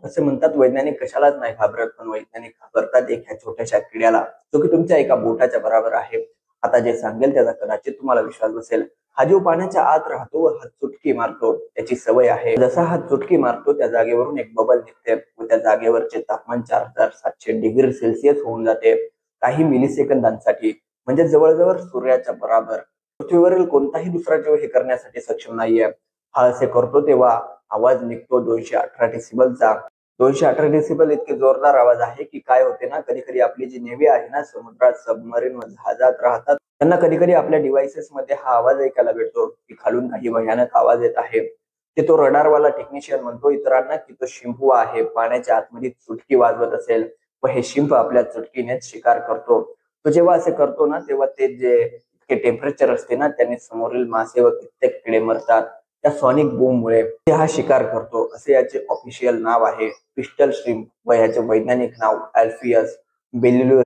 असे म्हणतात वैज्ञानिक कशालाच नाही घाबरत, पण वैज्ञानिक घाबरतात एक ह्या छोट्याशा किड्याला, जो की तुमच्या एका बोटाच्या बरोबर आहे. आता जे सांगेल त्याचा कदाचित तुम्हाला विश्वास बसेल. हा जीव पाण्याच्या आत राहतो व हात चुटकी मारतो, त्याची सवय आहे. जसा हात चुटकी मारतो त्या जागेवरून एक बबल निघते व त्या जागेवरचे तापमान 4700 डिग्री सेल्सिअस होऊन जाते काही मिलिसेकंदांसाठी. म्हणजे जवळजवळ सूर्याच्या बरोबर. पृथ्वीवरील कोणताही दुसरा जीव हे करण्यासाठी सक्षम नाहीये. हा असे करतो तेव्हा आवाज निघतो 218 डेसिबलचा. 218 डेसिबल इतके जोरदार आवाज आहे की काय होते ना, कधी कधी आपली जी नेव्ही आहे ना, समुद्रात सबमरीन व जहाजात राहतात, त्यांना कधी कधी आपल्या डिव्हाइसेस मध्ये हा आवाज ऐकायला भेटतो की खालून काही भयानक आवाज येत आहे. ते तो रडारवाला टेक्निशियन म्हणतो इतरांना की तो शिंपू आहे, पाण्याच्या आतमध्ये चुटकी वाजवत असेल व हे शिंप आपल्या चुटकीनेच शिकार करतो. तो जेव्हा असे करतो ना, तेव्हा ते जे इतके टेम्परेचर असते ना, त्यांनी समोरील मासे व कित्येक किडे मरतात. त्या सॉनिक बूममुळे ते हा शिकार करतो. असे याचे ऑफिशियल नाव आहे पिस्टल श्रिम्प व याचे वैज्ञानिक नाव अल्फियस बेलिलो